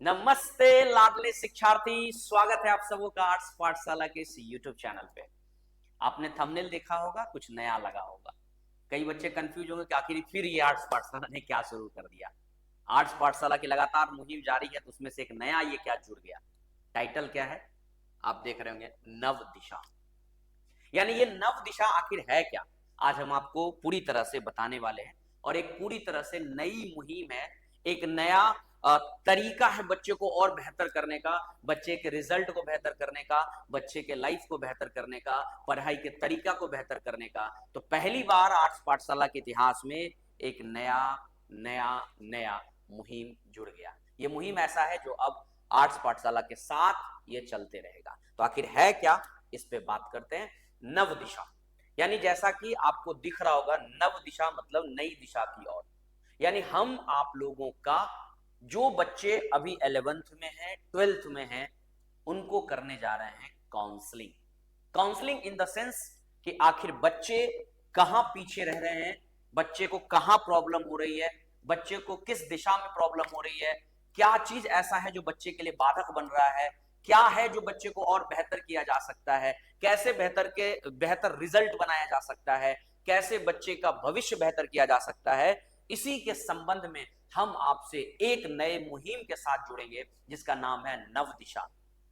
नमस्ते लाडले शिक्षार्थी, स्वागत है आप सबों का आर्ट्स पाठशाला के इस यूट्यूब चैनल पे। आपने थंबनेल देखा होगा, कुछ नया लगा होगा। कई बच्चे कंफ्यूज होंगे कि आखिर फिर ये आर्ट्स पाठशाला ने क्या शुरू कर दिया। आर्ट्स पाठशाला की लगातार मुहिम जारी है, तो उसमें से एक नया ये क्या जुड़ गया। टाइटल क्या है आप देख रहे होंगे, नव दिशा। यानी ये नव दिशा आखिर है क्या, आज हम आपको पूरी तरह से बताने वाले हैं। और एक पूरी तरह से नई मुहिम है, एक नया तरीका है बच्चे को और बेहतर करने का, बच्चे के रिजल्ट को बेहतर करने का, बच्चे के लाइफ को बेहतर करने का, पढ़ाई के तरीका को बेहतर करने का। तो पहली बार आर्ट्स पाठशाला के इतिहास में एक नया नया नया मुहिम जुड़ गया। ये मुहिम ऐसा है जो अब आर्ट्स पाठशाला के साथ ये चलते रहेगा। तो आखिर है क्या, इस पे बात करते हैं। नव दिशा, यानी जैसा कि आपको दिख रहा होगा, नव दिशा मतलब नई दिशा की ओर। यानी हम आप लोगों का जो बच्चे अभी 11th में हैं, 12th में हैं, उनको करने जा रहे हैं counselling. Counselling in the sense कि आखिर बच्चे कहां पीछे रह रहे हैं, बच्चे को कहां प्रॉब्लम हो रही है, बच्चे को किस दिशा में प्रॉब्लम हो रही है, क्या चीज ऐसा है जो बच्चे के लिए बाधक बन रहा है, क्या है जो बच्चे को और बेहतर किया जा सकता है, कैसे बेहतर रिजल्ट बनाया जा सकता है, कैसे बच्चे का भविष्य बेहतर किया जा सकता है। इसी के संबंध में हम आपसे एक नए मुहिम के साथ जुड़ेंगे जिसका नाम है नव दिशा।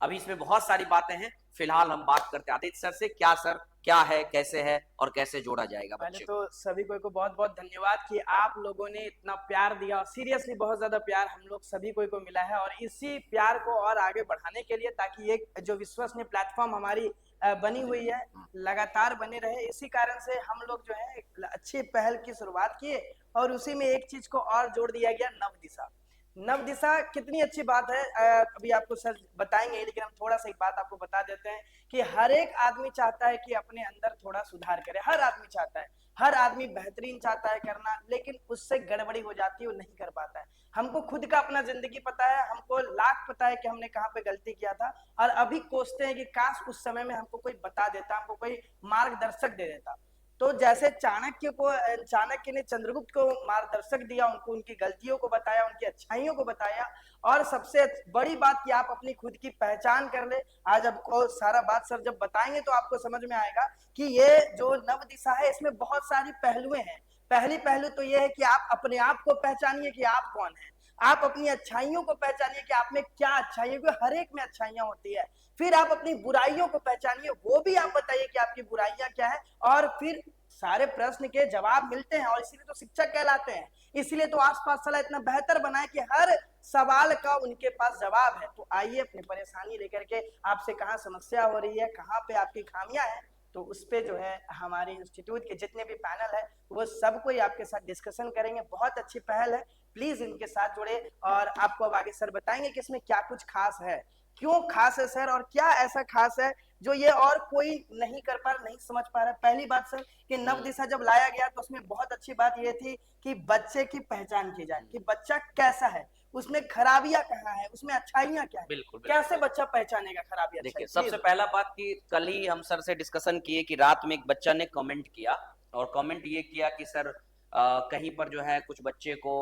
अभी इसमें बहुत सारी बातें हैं, फिलहाल हम बात करते हैं आदित्य सर से। क्या सर, क्या है, कैसे है और कैसे जोड़ा जाएगा पहले बच्चे तो को? सभी को बहुत बहुत धन्यवाद कि आप लोगों ने इतना प्यार दिया। सीरियसली बहुत ज्यादा प्यार हम लोग सभी को मिला है, और इसी प्यार को और आगे बढ़ाने के लिए, ताकि एक जो विश्वसनीय प्लेटफॉर्म हमारी बनी हुई है लगातार बने रहे, इसी कारण से हम लोग जो है एक अच्छी पहल की शुरुआत किए, और उसी में एक चीज को और जोड़ दिया गया, नव दिशा। नव दिशा कितनी अच्छी बात है, अभी आपको सर बताएंगे, लेकिन हम थोड़ा सा एक बात आपको बता देते हैं कि हर एक आदमी चाहता है कि अपने अंदर थोड़ा सुधार करे। हर आदमी चाहता है, हर आदमी बेहतरीन चाहता है करना, लेकिन उससे गड़बड़ी हो जाती है, वो नहीं कर पाता है। हमको खुद का अपना जिंदगी पता है, हमको लाख पता है कि हमने कहाँ पे गलती किया था, और अभी कोसते हैं कि काश उस समय में हमको कोई बता देता, हमको कोई मार्गदर्शक दे देता। तो जैसे चाणक्य ने चंद्रगुप्त को मार्गदर्शक दिया, उनको उनकी गलतियों को बताया, उनकी अच्छाइयों को बताया, और सबसे बड़ी बात कि आप अपनी खुद की पहचान कर ले। आज आपको सारा बात सर जब बताएंगे तो आपको समझ में आएगा कि ये जो नव दिशा है, इसमें बहुत सारी पहलुएं हैं। पहली पहलू तो ये है कि आप अपने आप को पहचानिए कि आप कौन है। आप अपनी अच्छाइयों को पहचानिए कि आप में क्या अच्छाइयां, क्योंकि हर एक में अच्छाइयां होती है। फिर आप अपनी बुराइयों को पहचानिए, वो भी आप बताइए कि आपकी बुराइयां क्या है, और फिर सारे प्रश्न के जवाब मिलते हैं, और इसीलिए तो शिक्षक कहलाते हैं। इसलिए तो आस पास सलाह इतना बेहतर बनाए कि हर सवाल का उनके पास जवाब है। तो आइए अपनी परेशानी लेकर के, आपसे कहाँ समस्या हो रही है, कहाँ पे आपकी खामियां हैं, तो उस पे जो है हमारे इंस्टीट्यूट के जितने भी पैनल है वो सब कोई आपके साथ डिस्कशन करेंगे। बहुत अच्छी पहल है, प्लीज इनके साथ जुड़े, और आपको अब आगे सर बताएंगे कि इसमें क्या कुछ खास है, क्यों खास है सर, और क्या ऐसा खास है जो ये और कोई नहीं कर पा रहा, नहीं समझ पा रहा। पहली बात सर कि नव दिशा जब लाया गया तो उसमें बहुत अच्छी बात ये थी कि बच्चे की पहचान की जाए कि बच्चा कैसा है, उसमें खराबियां कहाँ है, उसमें अच्छाइयां क्या है। बिल्कुल कैसे बच्चा पहचानेगा खराबी अच्छाई? देखिए, सबसे पहला बात कि कल ही हम सर से डिस्कशन किए कि रात में एक बच्चा ने कमेंट किया, और कमेंट ये किया कि सर कहीं पर जो है कुछ बच्चे को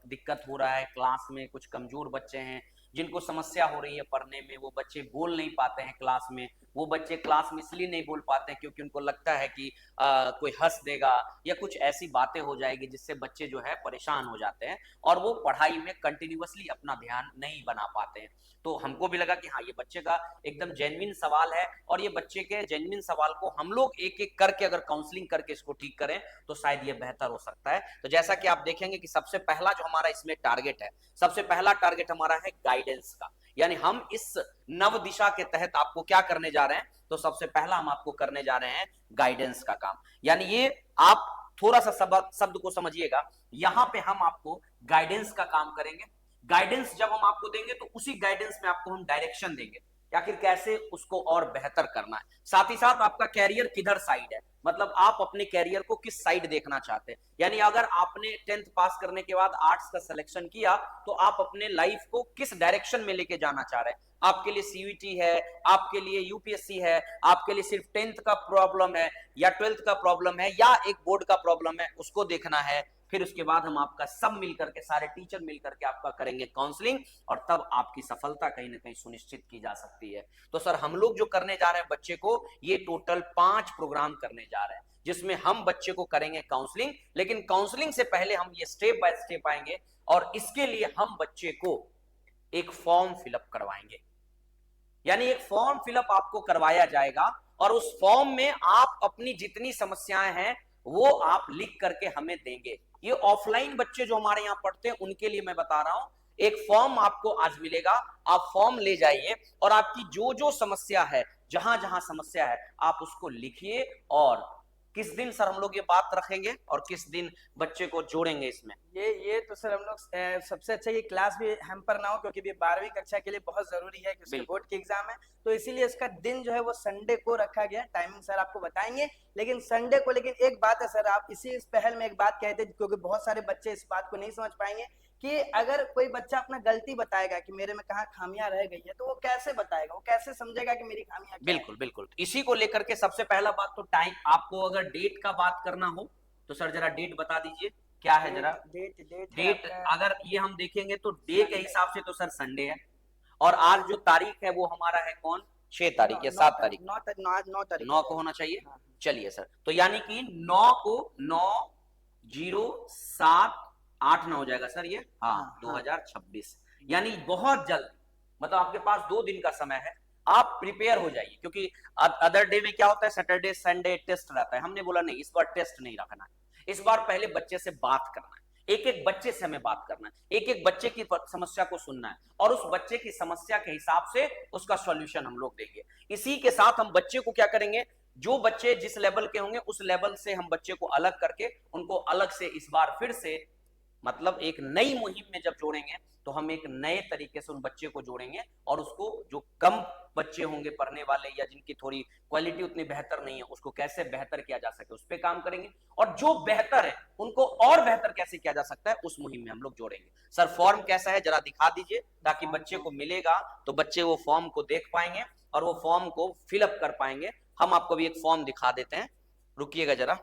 दिक्कत हो रहा है, क्लास में कुछ कमजोर बच्चे हैं जिनको समस्या हो रही है पढ़ने में, वो बच्चे बोल नहीं पाते हैं क्लास में। वो बच्चे क्लास में इसलिए नहीं बोल पाते हैं क्योंकि उनको लगता है कि कोई हंस देगा या कुछ ऐसी बातें हो जाएगी जिससे बच्चे जो है परेशान हो जाते हैं, और वो पढ़ाई में कंटिन्यूअसली अपना ध्यान नहीं बना पाते हैं। तो हमको भी लगा कि हाँ, ये बच्चे का एकदम जेन्युइन सवाल है, और ये बच्चे के जेन्युइन सवाल को हम लोग एक एक करके अगर काउंसलिंग करके इसको ठीक करें तो शायद ये बेहतर हो सकता है। तो जैसा कि आप देखेंगे कि सबसे पहला जो हमारा इसमें टारगेट है, सबसे पहला टारगेट हमारा है गाइडेंस का। यानी हम इस नव दिशा के तहत आपको क्या करने जा रहे हैं, तो सबसे पहला हम आपको करने जा रहे हैं गाइडेंस का काम। यानी ये आप थोड़ा सा शब्द को समझिएगा, यहां पे हम आपको गाइडेंस का काम करेंगे। गाइडेंस जब हम आपको देंगे तो उसी गाइडेंस में आपको हम डायरेक्शन देंगे कि आखिर कैसे उसको और बेहतर करना है। साथ ही साथ आपका कैरियर किधर साइड है, मतलब आप अपने कैरियर को किस साइड देखना चाहते हैं। यानी अगर आपने 10th पास करने के बाद आर्ट्स का सिलेक्शन किया तो आप अपने लाइफ को किस डायरेक्शन में लेके जाना चाह रहे हैं। आपके लिए सीयूईटी है, आपके लिए यूपीएससी है, आपके लिए सिर्फ 10th का प्रॉब्लम है या 12th का प्रॉब्लम है या एक बोर्ड का प्रॉब्लम है, उसको देखना है। फिर उसके बाद हम आपका सब मिल करके, सारे टीचर मिल करके आपका करेंगे काउंसलिंग, और तब आपकी सफलता कहीं ना कहीं सुनिश्चित की जा सकती है। तो सर हम लोग जो करने जा रहे हैं बच्चे को, ये टोटल 5 प्रोग्राम करने जा रहे हैं, जिसमें हम बच्चे को करेंगे काउंसलिंग, लेकिन काउंसलिंग से पहले हम ये स्टेप बाय स्टेप आएंगे, और इसके लिए हम बच्चे को एक फॉर्म फिलअप करवाएंगे। यानी एक फॉर्म फिलअप आपको करवाया जाएगा, और उस फॉर्म में आप अपनी जितनी समस्याएं हैं वो आप लिख करके हमें देंगे। ये ऑफलाइन बच्चे जो हमारे यहाँ पढ़ते हैं उनके लिए मैं बता रहा हूं, एक फॉर्म आपको आज मिलेगा, आप फॉर्म ले जाइए और आपकी जो जो समस्या है, जहां जहां समस्या है, आप उसको लिखिए। और किस दिन सर हम लोग ये बात रखेंगे और किस दिन बच्चे को जोड़ेंगे इसमें? ये तो सर हम लोग सबसे अच्छा ये क्लास भी हैम्पर ना हो, क्योंकि ये 12वीं कक्षा के लिए बहुत जरूरी है कि उसके बोर्ड के एग्जाम है, तो इसीलिए इसका दिन जो है वो संडे को रखा गया। टाइमिंग सर आपको बताएंगे, लेकिन संडे को। लेकिन एक बात है सर, आप इस पहल में एक बात कहते, क्योंकि बहुत सारे बच्चे इस बात को नहीं समझ पाएंगे कि अगर कोई बच्चा अपना गलती बताएगा कि मेरे में कहाँ खामियां रह गई है, तो वो कैसे बताएगा, वो कैसे समझेगा कि मेरी खामियां क्या बिल्कुल बिल्कुल। इसी को लेकर के सबसे पहला बात तो टाइम, आपको अगर डेट का बात करना हो तो सर जरा डेट बता दीजिए, क्या है जरा डेट। अगर ये हम देखेंगे तो डे के हिसाब से तो सर संडे है, और आज जो तारीख है वो हमारा है कौन, 6 तारीख या 7 तारीख, 9 को होना चाहिए। चलिए सर, तो यानी कि 9 को 9/0/7/8 हो जाएगा सर ये, हाँ 2026। यानी बहुत जल्द, मतलब आपके पास 2 दिन का समय है, आप प्रिपेयर हो जाइए। क्योंकि अदर डे में क्या होता है, सैटरडे संडे टेस्ट रहता है। हमने बोला नहीं, इस बार टेस्ट नहीं रखना है, इस बार पहले बच्चे से बात करना है, एक एक बच्चे से हमें बात करना है, एक एक बच्चे की समस्या को सुनना है, और उस बच्चे की समस्या के हिसाब से उसका सॉल्यूशन हम लोग देंगे। इसी के साथ हम बच्चे को क्या करेंगे, जो बच्चे जिस लेवल के होंगे उस लेवल से हम बच्चे को अलग करके उनको अलग से इस बार फिर से, मतलब एक नई मुहिम में जब जोड़ेंगे तो हम एक नए तरीके से उन बच्चे को जोड़ेंगे, और उसको जो कम बच्चे होंगे पढ़ने वाले या जिनकी थोड़ी क्वालिटी उतनी बेहतर नहीं है, उसको कैसे बेहतर किया जा सके उस पर काम करेंगे, और जो बेहतर है उनको और बेहतर कैसे किया जा सकता है उस मुहिम में हम लोग जोड़ेंगे। सर फॉर्म कैसा है जरा दिखा दीजिए, ताकि बच्चे को मिलेगा तो बच्चे वो फॉर्म को देख पाएंगे और वो फॉर्म को फिलअप कर पाएंगे। हम आपको भी एक फॉर्म दिखा देते हैं, रुकिएगा जरा,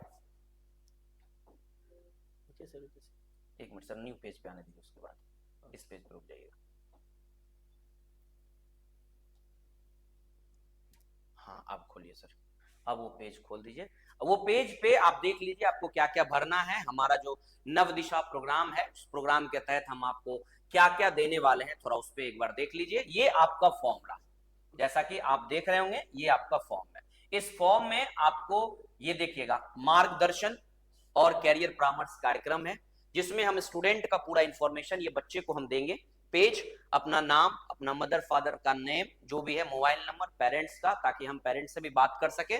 एक मिनट सर, न्यू पेज पे आने दीजिए, उसके बाद इस पेज पे रुक जाइएगा। हाँ आप खोलिए सर, अब वो पेज खोल दीजिए। वो पेज पे आप देख लीजिए आपको क्या क्या भरना है। हमारा जो नव दिशा प्रोग्राम है, उस प्रोग्राम के तहत हम आपको क्या क्या देने वाले हैं, थोड़ा उस पे एक बार देख लीजिए। ये आपका फॉर्म रहा, जैसा कि आप देख रहे होंगे, ये आपका फॉर्म है। इस फॉर्म में आपको ये देखिएगा, मार्गदर्शन और कैरियर परामर्श कार्यक्रम है, जिसमें हम स्टूडेंट का पूरा इंफॉर्मेशन ये बच्चे को हम देंगे। पेज, अपना नाम, अपना मदर फादर का नेम जो भी है, मोबाइल नंबर, पेरेंट्स का, ताकि हम पेरेंट्स से भी बात कर सके,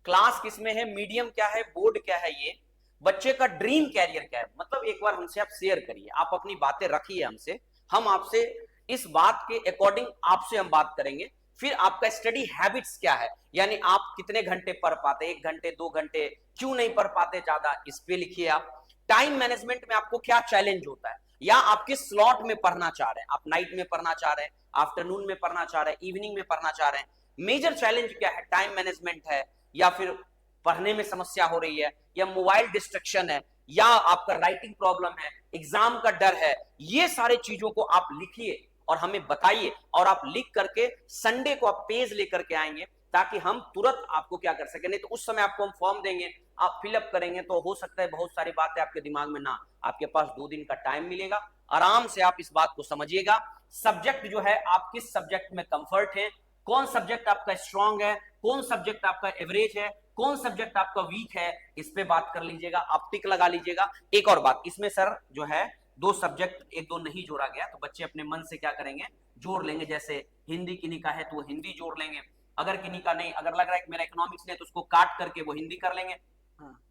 क्लास किसमें है, मीडियम क्या है, बोर्ड क्या है, ये बच्चे का ड्रीम कैरियर क्या है, मतलब एक बार हमसे आप शेयर करिए, आप अपनी बातें रखिए हमसे, हम आपसे इस बात के अकॉर्डिंग आपसे हम बात करेंगे। फिर आपका स्टडी हैबिट्स क्या है, यानी आप कितने घंटे पढ़ पाते, 1 घंटे 2 घंटे, क्यों नहीं पढ़ पाते ज्यादा, इस पे लिखिए आप। टाइम मैनेजमेंट में आपको क्या चैलेंज होता है, या आप किस स्लॉट में पढ़ना चाह रहे हैं, आप नाइट में पढ़ना चाह रहे हैं, आफ्टरनून में पढ़ना चाह रहे हैं, इवनिंग में पढ़ना चाह रहे हैं, मेजर चैलेंज क्या है, टाइम मैनेजमेंट है, या फिर पढ़ने में समस्या हो रही है, या मोबाइल डिस्ट्रक्शन है, या आपका राइटिंग प्रॉब्लम है, एग्जाम का डर है, ये सारे चीजों को आप लिखिए और हमें बताइए, और आप लिख करके संडे को आप पेज लेकर के आएंगे, ताकि हम तुरंत आपको क्या कर सके। नहीं तो उस समय आपको हम फॉर्म देंगे, आप फिलअप करेंगे तो हो सकता है बहुत सारी बातें आपके दिमाग में ना, आपके पास 2 दिन का टाइम मिलेगा, आराम से आप इस बात को समझिएगा। सब्जेक्ट जो है, आप किस सब्जेक्ट में कंफर्ट है, कौन सब्जेक्ट आपका स्ट्रांग है, कौन सब्जेक्ट आपका एवरेज है, कौन सब्जेक्ट आपका वीक है, इस पे बात कर लीजिएगा, आप टिक लगा लीजिएगा। एक और बात, इसमें सर जो है 2 सब्जेक्ट 1-2 नहीं जोड़ा गया, तो बच्चे अपने मन से क्या करेंगे, जोड़ लेंगे। जैसे हिंदी किन्हीं का है तो वो हिंदी जोड़ लेंगे, अगर किन्हीं का नहीं, अगर लग रहा है कि मेरा इकोनॉमिक्स नहीं है तो उसको काट करके वो हिंदी कर लेंगे।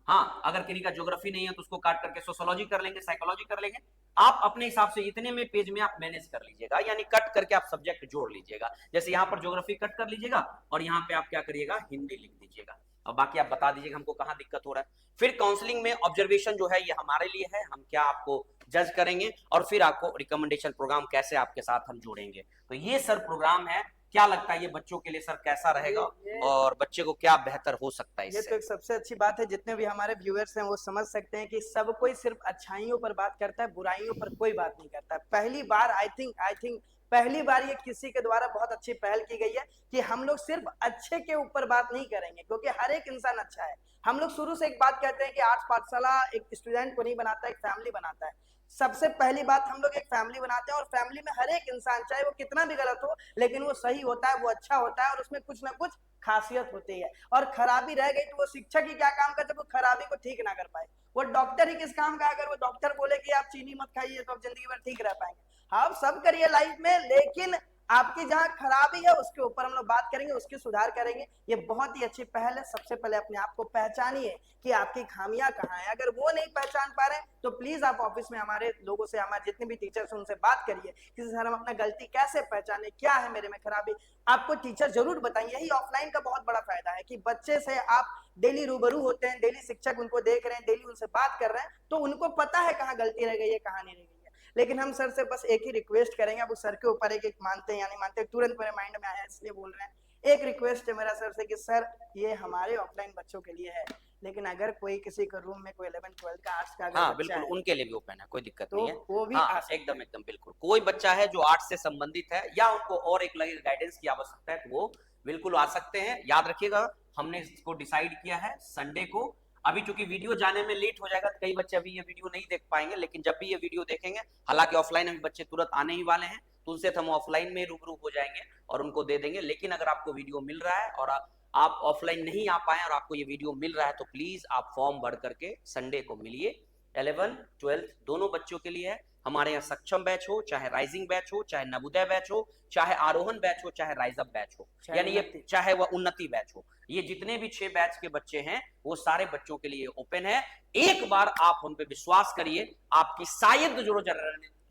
हाँ, अगर किन्हीं का ज्योग्राफी नहीं है तो उसको काट करके सोशियोलॉजी कर लेंगे, साइकोलॉजी कर लेंगे। आप अपने हिसाब से इतने में पेज में आप मैनेज कर लीजिएगा, यानी कट करके आप सब्जेक्ट जोड़ लीजिएगा। जैसे यहाँ पर ज्योग्राफी कट कर लीजिएगा और यहाँ पे आप क्या करिएगा, हिंदी लिख दीजिएगा। और बाकी आप बता दीजिएगा हमको कहाँ दिक्कत हो रहा है। फिर काउंसलिंग में ऑब्जर्वेशन जो है ये हमारे लिए है, हम क्या आपको जज करेंगे और फिर आपको रिकमेंडेशन प्रोग्राम कैसे आपके साथ हम जोड़ेंगे। तो ये सर प्रोग्राम है, क्या लगता है ये बच्चों के लिए सर कैसा रहेगा और बच्चे को क्या बेहतर हो सकता है ये इससे? तो एक सबसे अच्छी बात है, जितने भी हमारे व्यूअर्स हैं वो समझ सकते हैं कि सब कोई सिर्फ अच्छाइयों पर बात करता है, बुराइयों पर कोई बात नहीं करता है। पहली बार आई थिंक पहली बार ये किसी के द्वारा बहुत अच्छी पहल की गई है कि हम लोग सिर्फ अच्छे के ऊपर बात नहीं करेंगे, क्योंकि हर एक इंसान अच्छा है। हम लोग शुरू से एक बात कहते हैं कि आर्ट्स पाठशाला एक स्टूडेंट को नहीं बनाता, एक फैमिली बनाता है। सबसे पहली बात, हम लोग एक फैमिली बनाते हैं और फैमिली में हर एक इंसान चाहे वो कितना भी गलत हो लेकिन वो सही होता है, वो अच्छा होता है और उसमें कुछ ना कुछ खासियत होती है। और खराबी रह गई तो वो शिक्षक ही क्या काम का जब वो खराबी को ठीक ना कर पाए। वो डॉक्टर ही किस काम का, अगर वो डॉक्टर बोले कि आप चीनी मत खाइए तो आप जिंदगी भर ठीक रह पाएंगे। हाँ, सब करिए लाइफ में, लेकिन आपकी जहां खराबी है उसके ऊपर हम लोग बात करेंगे, उसकी सुधार करेंगे। ये बहुत ही अच्छी पहल है। सबसे पहले अपने आप को पहचानिए कि आपकी खामियां कहाँ हैं। अगर वो नहीं पहचान पा रहे तो प्लीज आप ऑफिस में हमारे लोगों से, हमारे जितने भी टीचर्स हैं उनसे बात करिए कि सर हम अपना गलती कैसे पहचाने, क्या है मेरे में खराबी। आपको टीचर जरूर बताएंगे। यही ऑफलाइन का बहुत बड़ा फायदा है कि बच्चे से आप डेली रूबरू होते हैं, डेली शिक्षक उनको देख रहे हैं, डेली उनसे बात कर रहे हैं, तो उनको पता है कहाँ गलती रह गई है, कहाँ नहीं रह गई है। लेकिन हम सर से बस एक ही रिक्वेस्ट करेंगे, अब उस सर के ऊपर एक मानते हैं या नहीं मानते, तुरंत मेरे माइंड में आया इसलिए बोल रहे हैं। एक रिक्वेस्ट है मेरा सर से कि सर ये हमारे ऑफलाइन बच्चों के लिए है, लेकिन अगर कोई किसी का रूम में कोई 11-12 का आर्ट्स का अगर हाँ बच्चा बिल्कुल, है उनके लिए भी ओपन है, कोई दिक्कत तो नहीं है। वो भी हाँ आ सकता एकदम एकदम बिल्कुल, कोई बच्चा है जो आर्ट्स से संबंधित है या उनको और एक लगे गाइडेंस की आवश्यकता है तो वो बिल्कुल आ सकते हैं। याद रखिएगा हमने इसको डिसाइड किया है संडे को। अभी चूंकि वीडियो जाने में लेट हो जाएगा तो कई बच्चे अभी ये वीडियो नहीं देख पाएंगे, लेकिन जब भी ये वीडियो देखेंगे, हालांकि ऑफलाइन अभी बच्चे तुरंत आने ही वाले हैं तो उनसे तो हम ऑफलाइन में रूबरू हो जाएंगे और उनको दे देंगे। लेकिन अगर आपको वीडियो मिल रहा है और आप ऑफलाइन नहीं आ पाए और आपको ये वीडियो मिल रहा है तो प्लीज आप फॉर्म भर करके संडे को मिलिए। 11th-12th दोनों बच्चों के लिए है। हमारे यहाँ सक्षम बैच हो, चाहे राइजिंग बैच हो, चाहे नवोदय बैच हो, चाहे आरोहण बैच हो, चाहे राइज अप बैच हो, यानी ये चाहे वह उन्नति बैच हो, ये जितने भी 6 बैच के बच्चे हैं वो सारे बच्चों के लिए ओपन है। एक बार आप हम पे विश्वास करिए, आपकी शायद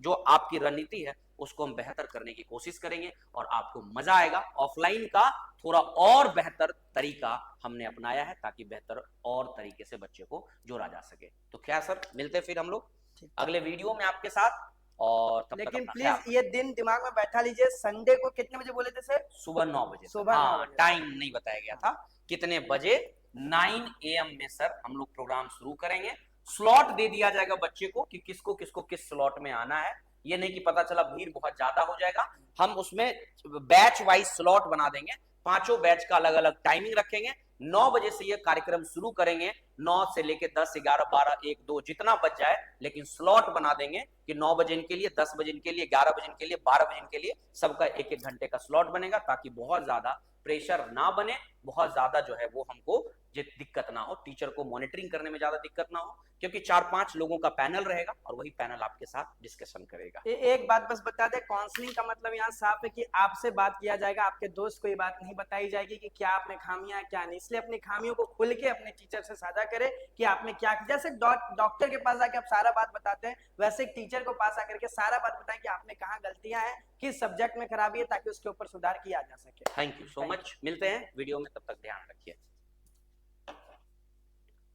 जो आपकी रणनीति है उसको हम बेहतर करने की कोशिश करेंगे और आपको मजा आएगा। ऑफलाइन का थोड़ा और बेहतर तरीका हमने अपनाया है ताकि बेहतर और तरीके से बच्चे को जोड़ा जा सके। तो क्या सर, मिलते फिर हम लोग अगले वीडियो में आपके साथ। और तब लेकिन तक प्लीज ये दिन दिमाग में बैठा लीजिए, संडे को कितने बजे बोले थे सर? सुबह 9 बजे। सुबह 9 बजे। टाइम नहीं बताया गया था कितने बजे। 9 AM में सर हम लोग प्रोग्राम शुरू करेंगे। स्लॉट दे दिया जाएगा बच्चे को कि किसको किसको किस स्लॉट में आना है। ये नहीं कि पता चला भीड़ बहुत ज्यादा हो जाएगा, हम उसमें बैच वाइज स्लॉट बना देंगे। 5 बैच का अलग अलग टाइमिंग रखेंगे। 9 बजे से ये कार्यक्रम शुरू करेंगे, 9 से लेके 10, 11, 12, 1, 2 जितना बच जाए, लेकिन स्लॉट बना देंगे कि 9 बजे इनके लिए, 10 बजे इनके लिए, 11 बजे इनके लिए, 12 बजे इनके लिए, सबका 1-1 घंटे का स्लॉट बनेगा ताकि बहुत ज्यादा प्रेशर ना बने, बहुत ज्यादा जो है वो हमको दिक्कत ना हो, टीचर को मॉनिटरिंग करने में ज्यादा दिक्कत ना हो, क्योंकि 4-5 लोगों का पैनल रहेगा और वही पैनल आपके साथ डिस्कशन करेगा। एक बात बस बता दे, काउंसलिंग का मतलब यहाँ साफ है कि आपसे बात किया जाएगा, आपके दोस्त को ये बात नहीं बताई जाएगी कि क्या आप में खामियां क्या नहीं। इसलिए अपनी खामियों को खुल के अपने टीचर से साझा करें कि आप में क्या, जैसे डॉक्टर के पास जाके आप सारा बात बताते हैं, वैसे एक टीचर को पास आकर के सारा बात बताएं कि आप में कहाँ गलतियां हैं, किस सब्जेक्ट में खराबी है, ताकि उसके ऊपर सुधार किया जा सके। थैंक यू सो मच, मिलते हैं वीडियो में, तब तक ध्यान रखिए।